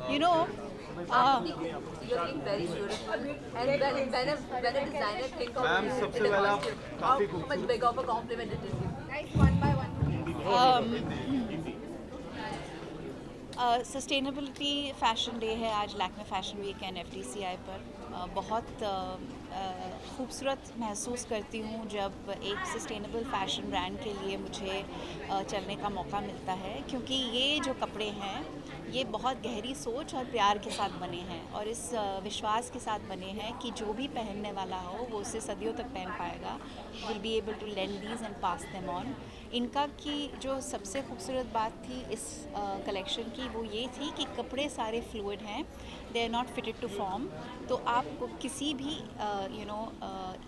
You know, You're looking very beautiful. And when a designer think of ma'am you, सबसे it पहले occurs आप to you. काफी How much खूबसूरत big of a compliment it is you. Guys, one by one. Sustainability fashion day है आज Lakme fashion week and एफटीसीआई पर। बहुत खूबसूरत महसूस करती हूँ जब एक सस्टेनेबल फ़ैशन ब्रांड के लिए मुझे चलने का मौका मिलता है, क्योंकि ये जो कपड़े हैं ये बहुत गहरी सोच और प्यार के साथ बने हैं और इस विश्वास के साथ बने हैं कि जो भी पहनने वाला हो वो उसे सदियों तक पहन पाएगा, will be able to lend these and pass them on. इनका की जो सबसे खूबसूरत बात थी इस कलेक्शन की वो ये थी कि कपड़े सारे फ्लूइड हैं, they are not fitted to form. तो आप किसी भी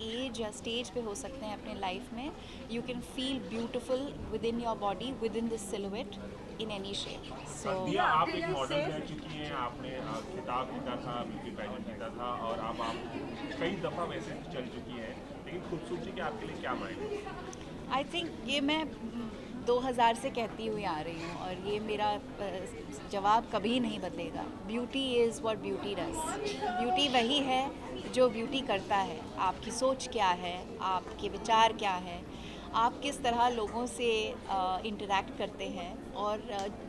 एज या स्टेज पे हो सकते हैं अपने लाइफ में, you can feel beautiful within your body, within this silhouette in any shape. So Diya, आप एक मॉडल रह चुकी हैं, आपने खिताब जीता था, ब्यूटी पैजेंट जीता था और अब आप कई दफ़ा वैसे चल चुकी हैं, लेकिन खूबसूरती के आपके लिए क्या मायने? आई थिंक ये मैं 2000 से कहती हुई आ रही हूँ और ये मेरा जवाब कभी नहीं बदलेगा। Beauty is what beauty does. Beauty वही है जो ब्यूटी करता है। आपकी सोच क्या है, आपके विचार क्या है, आप किस तरह लोगों से इंटरैक्ट करते हैं और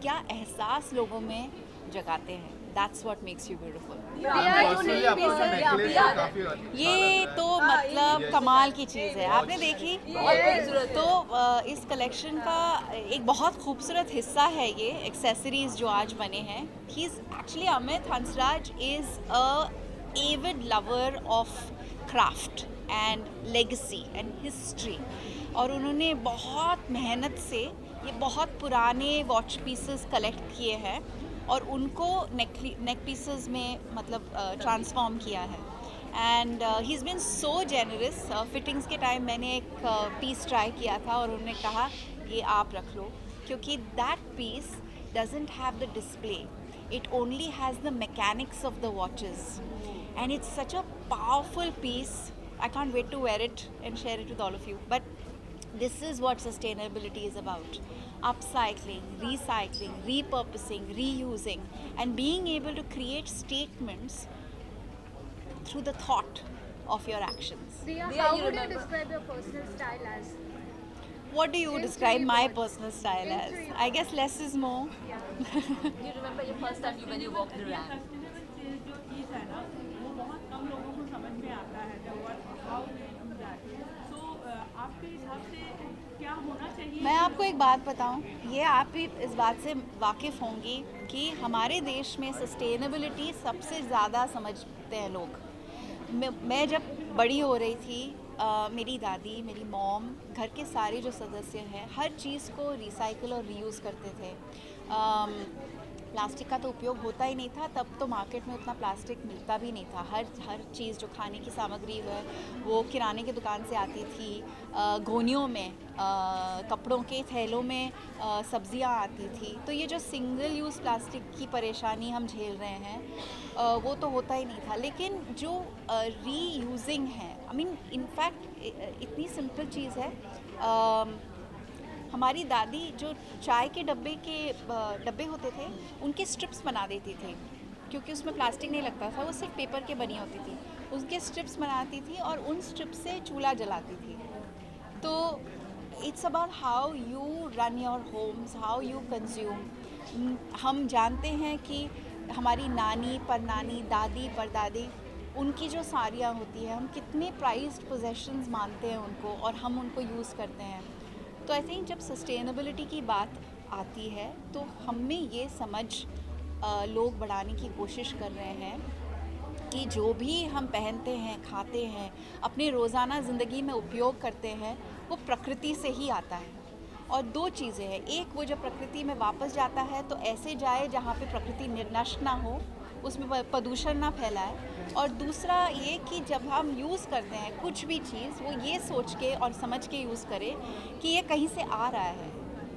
क्या एहसास लोगों में जगाते हैं। That's what makes you beautiful. Personally आपका जो नेकलेस है काफी ये तो मतलब कमाल की चीज़ है, आपने देखी? बहुत खूबसूरत तो इस कलेक्शन का एक बहुत खूबसूरत हिस्सा है ये एक्सेसरीज जो आज बने हैं। He is actually, Amit Hansraj is a Avid lover of craft and legacy and history, और उन्होंने बहुत मेहनत से ये बहुत पुराने वॉच पीसेस कलेक्ट किए हैं और उनको नेक पीसेस में मतलब ट्रांसफॉर्म किया है। And he is been so generous. Fittings के टाइम मैंने एक पीस ट्राई किया था और उन्होंने कहा ये आप रख लो, क्योंकि that piece doesn't have the display, it only has the mechanics of the watches, and it's such a powerful piece. I can't wait to wear it and share it with all of you. But this is what sustainability is about: upcycling, recycling, repurposing, reusing, and being able to create statements through the thought of your actions. Diya, Diya, how you would you remember- describe your personal style as? What do you In describe three my words. personal style In as? three I guess less is more. Do you remember your first time when you walked the ramp? Sustainable चीज जो चीज़ है ना, वो बहुत कम लोगों को समझ में आता है हाउ दे डू दैट। सो आपके हिसाब से क्या होना चाहिए? मैं आपको एक बात बताऊं, ये आप भी इस बात से वाकिफ़ होंगी कि हमारे देश में सस्टेनेबिलिटी सबसे ज़्यादा समझते हैं लोग। मैं जब बड़ी हो रही थी, मेरी दादी, मेरी मॉम, घर के सारे जो सदस्य हैं हर चीज़ को रिसाइकिल और रीयूज़ करते थे। प्लास्टिक का तो उपयोग होता ही नहीं था, तब तो मार्केट में उतना प्लास्टिक मिलता भी नहीं था। हर चीज़ जो खाने की सामग्री है वो किराने की दुकान से आती थी, गोनियों में, कपड़ों के थैलों में सब्जियां आती थी। तो ये जो सिंगल यूज़ प्लास्टिक की परेशानी हम झेल रहे हैं वो तो होता ही नहीं था। लेकिन जो रीयूजिंग है, आई मीन इनफैक्ट इतनी सिंपल चीज़ है, हमारी दादी जो चाय के डब्बे होते थे उनके स्ट्रिप्स बना देती थी, क्योंकि उसमें प्लास्टिक नहीं लगता था, वो सिर्फ पेपर के बनी होती थी। उसके स्ट्रिप्स बनाती थी और उन स्ट्रिप्स से चूल्हा जलाती थी। तो it's about how you run your homes, how you consume. हम जानते हैं कि हमारी नानी परनानी, दादी परदादी, उनकी जो साड़ियाँ होती हैं, हम कितने प्राइज्ड पोजेशंस मानते हैं उनको और हम उनको यूज़ करते हैं। तो आई थिंक जब सस्टेनेबिलिटी की बात आती है तो हम में ये समझ लोग बढ़ाने की कोशिश कर रहे हैं कि जो भी हम पहनते हैं, खाते हैं, अपने रोज़ाना ज़िंदगी में उपयोग करते हैं, वो प्रकृति से ही आता है। और दो चीज़ें हैं, एक वो जब प्रकृति में वापस जाता है तो ऐसे जाए जहाँ पे प्रकृति नष्ट ना हो, उसमें प्रदूषण ना फैलाए, और दूसरा ये कि जब हम यूज़ करते हैं कुछ भी चीज़, वो ये सोच के और समझ के यूज़ करें कि ये कहीं से आ रहा है।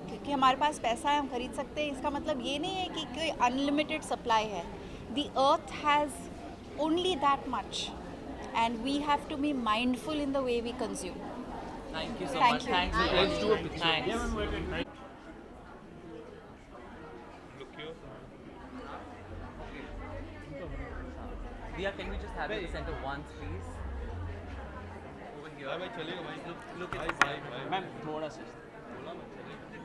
क्योंकि हमारे पास पैसा है, हम खरीद सकते हैं, इसका मतलब ये नहीं है कि कोई अनलिमिटेड सप्लाई है। The earth has only that much and we have to be mindful in the way we consume. Thank you so Thank much. you. Thanks. Let's do a picture. Thanks. Look Diya, can we just have it in the center once, please? Over here. भाई चलेगा भाई Look at भाई this. भाई भाई ma'am थोड़ा सा बोला मैं चलेगा